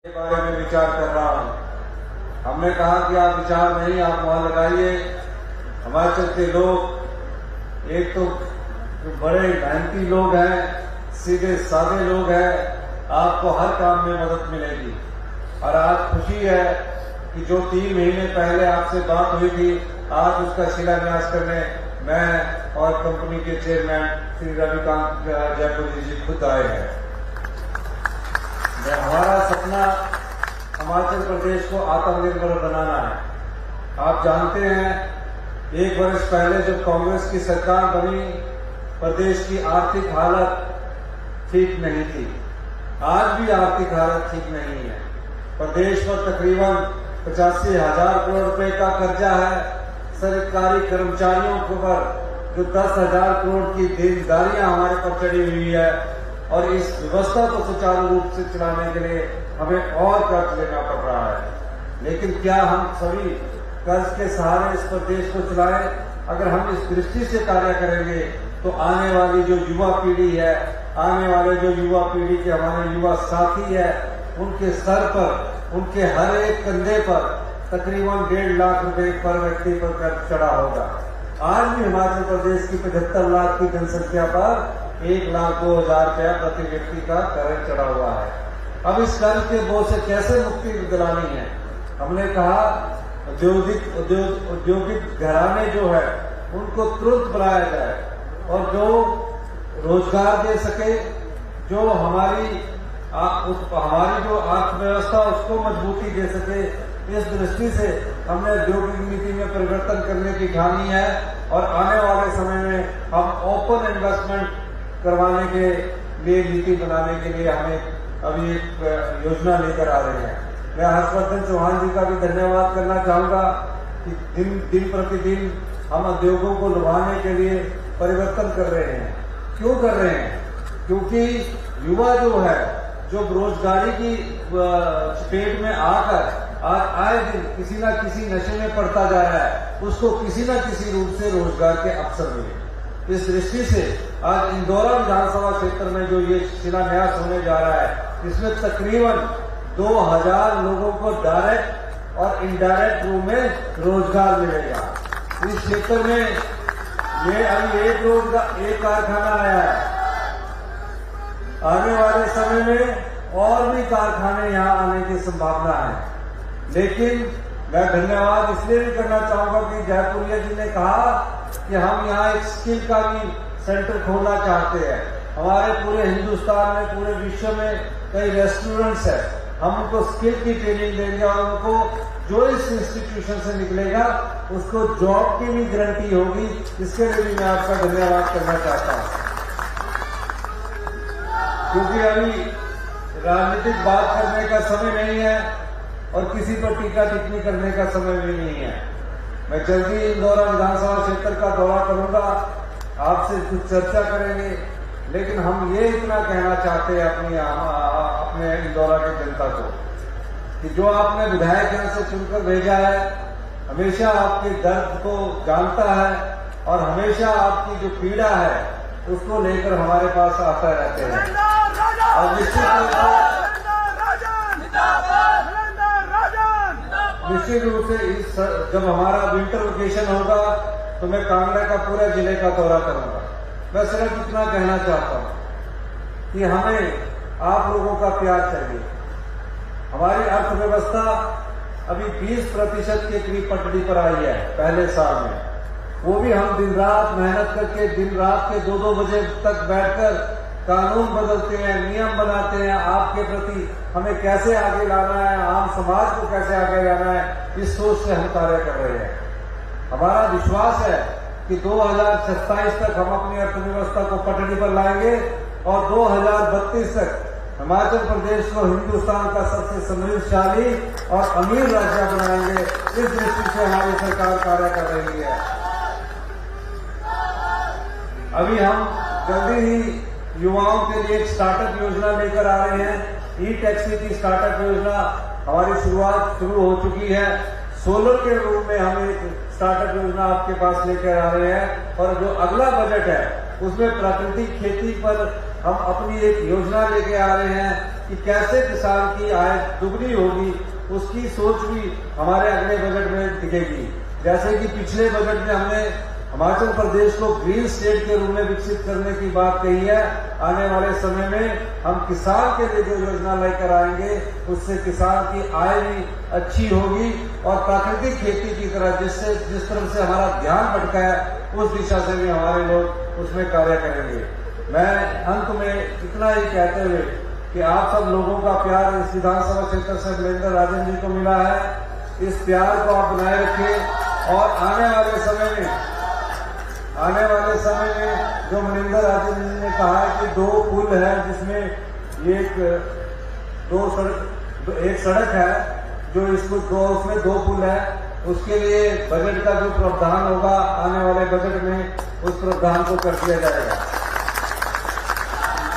बारे में विचार कर रहा हूं। हमने कहा कि आप विचार नहीं, आप वहां लगाइए। हिमाचल के लोग एक तो बड़े मेहनती लोग हैं, सीधे साधे लोग हैं, आपको हर काम में मदद मिलेगी। और आज खुशी है कि जो 3 महीने पहले आपसे बात हुई थी, आज उसका शिलान्यास करने मैं और कंपनी के चेयरमैन श्री रविकांत जयपुरी जी खुद आए हैं। हमारा सपना हिमाचल प्रदेश को आत्मनिर्भर बनाना है। आप जानते हैं 1 वर्ष पहले जब कांग्रेस की सरकार बनी, प्रदेश की आर्थिक हालत ठीक नहीं थी। आज भी आर्थिक हालत ठीक नहीं है। प्रदेश पर तकरीबन 85,000 करोड़ रुपए का कर्जा है। सरकारी कर्मचारियों के ऊपर जो 10,000 करोड़ की देनदारियां हमारे पर चढ़ी हुई है, और इस व्यवस्था को सुचारू रूप से चलाने के लिए हमें और कर्ज लेना पड़ रहा है। लेकिन क्या हम सभी कर्ज के सहारे इस प्रदेश को चलाएं? अगर हम इस दृष्टि से कार्य करेंगे तो आने वाली जो युवा पीढ़ी है, आने वाले जो युवा पीढ़ी के हमारे युवा साथी है, उनके सर पर, उनके हर एक कंधे पर तकरीबन 1.5 लाख रुपए पर व्यक्ति पर कर्ज चढ़ा होगा। आज भी हिमाचल प्रदेश की 75 लाख की जनसंख्या पर 1,02,000 रुपया प्रति व्यक्ति का कर्ज चढ़ा हुआ है। अब इस कर्ज के बोझ से कैसे मुक्ति दिलानी है? हमने कहा औद्योगिक घराने जो है उनको तुरंत बनाया जाए और जो रोजगार दे सके, जो हमारी जो अर्थव्यवस्था उसको मजबूती दे सके। इस दृष्टि से हमने औद्योगिक नीति में परिवर्तन करने की ठानी है और आने वाले समय में हम ओपन इन्वेस्टमेंट करवाने के लिए नीति बनाने के लिए हमें अभी एक योजना लेकर आ रहे हैं। मैं हर्षवर्धन चौहान जी का भी धन्यवाद करना चाहूंगा कि दिन प्रतिदिन हम उद्योगों को लुभाने के लिए परिवर्तन कर रहे हैं। क्यों कर रहे हैं? क्योंकि युवा जो है, जो बेरोजगारी की चपेट में आकर आज आए दिन किसी न किसी नशे में पड़ता जा रहा है, उसको किसी न किसी रूप से रोजगार के अवसर मिले। इस दृष्टि से आज इंदौरा विधानसभा क्षेत्र में जो ये शिलान्यास होने जा रहा है, इसमें तकरीबन 2,000 लोगों को डायरेक्ट और इनडायरेक्ट रूप में रोजगार मिलेगा। इस क्षेत्र में ये अभी एक कारखाना आया है। आने वाले समय में और भी कारखाने यहाँ आने की संभावना है। लेकिन मैं धन्यवाद इसलिए भी करना चाहूंगा कि जयपुरिया जी ने कहा कि हम यहाँ एक स्किल का भी सेंटर खोलना चाहते हैं। हमारे पूरे हिंदुस्तान में, पूरे विश्व में कई रेस्टोरेंट्स हैं। हम उनको स्किल की ट्रेनिंग देंगे और उनको जो इस इंस्टीट्यूशन से निकलेगा उसको जॉब की भी गारंटी होगी। इसके लिए भी मैं आपका धन्यवाद करना चाहता हूँ, क्योंकि अभी राजनीतिक बात करने का समय नहीं है और किसी पर टीका टिप्पणी करने का समय भी नहीं है। मैं जल्दी इंदौरा विधानसभा क्षेत्र का दौरा करूंगा, आपसे कुछ चर्चा करेंगे। लेकिन हम ये इतना कहना चाहते हैं अपने इंदौरा की जनता को कि जो आपने विधायक यहाँ से चुनकर भेजा है, हमेशा आपके दर्द को जानता है और हमेशा आपकी जो पीड़ा है उसको लेकर हमारे पास आता रहते हैं। और निश्चित रूप से जब हमारा विंटर वेकेशन होगा तो मैं कांगड़ा का पूरा जिले का दौरा करूंगा। मैं सिर्फ इतना कहना चाहता हूं कि हमें आप लोगों का प्यार चाहिए। हमारी अर्थव्यवस्था अभी 20% के करीब पटड़ी पर आई है पहले साल में। वो भी हम दिन रात मेहनत करके, दिन रात के 2-2 बजे तक बैठकर कानून बदलते हैं, नियम बनाते हैं। आपके प्रति हमें कैसे आगे लाना है, आम समाज को कैसे आगे लाना है, इस सोच से हम कार्य कर रहे हैं। हमारा विश्वास है कि 2027 तक हम अपनी अर्थव्यवस्था को पटड़ी पर लाएंगे और 2032 तक हिमाचल प्रदेश को हिंदुस्तान का सबसे समृद्धशाली और अमीर राज्य बनाएंगे। इस दृष्टि से हमारी सरकार कार्य कर रही है। अभी हम जल्दी ही युवाओं के लिए एक स्टार्टअप योजना लेकर आ रहे हैं। ई टैक्सी की स्टार्टअप योजना हमारी शुरुआत शुरू हो चुकी है। सोलर के रूप में हम एक स्टार्टअप योजना आपके पास लेकर आ रहे हैं और जो अगला बजट है उसमें प्राकृतिक खेती पर हम अपनी एक योजना लेके आ रहे हैं कि कैसे किसान की आय दुगनी होगी, उसकी सोच भी हमारे अगले बजट में दिखेगी। जैसे कि पिछले बजट में हमने हिमाचल प्रदेश को ग्रीन स्टेट के रूप में विकसित करने की बात कही है। आने वाले समय में हम किसान के लिए जो योजना लेकर आएंगे, उससे किसान की आय भी अच्छी होगी और प्राकृतिक खेती की तरह जिस तरफ से हमारा ध्यान भटका है, उस दिशा से भी हमारे लोग उसमें कार्य करेंगे। मैं अंत में इतना ही कहते हुए कि आप सब लोगों का प्यार इस विधानसभा क्षेत्र से मनिंदर राजन जी को मिला है, इस प्यार को आप बनाए रखें और आने वाले समय में जो मनिंदर राजन जी ने कहा है कि 2 पुल है, जिसमें एक सड़क है जो उसमें 2 पुल है, उसके लिए बजट का जो प्रावधान होगा आने वाले बजट में, उस प्रावधान को कर दिया जाएगा।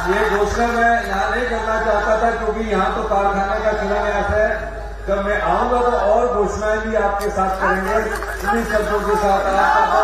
ये घोषणा मैं यहाँ नहीं करना चाहता था क्योंकि यहाँ तो कारखाने का शिलान्यास है। जब मैं आऊंगा तो और घोषणाएं भी आपके साथ करेंगे। इन्हीं शब्दों के साथ आपका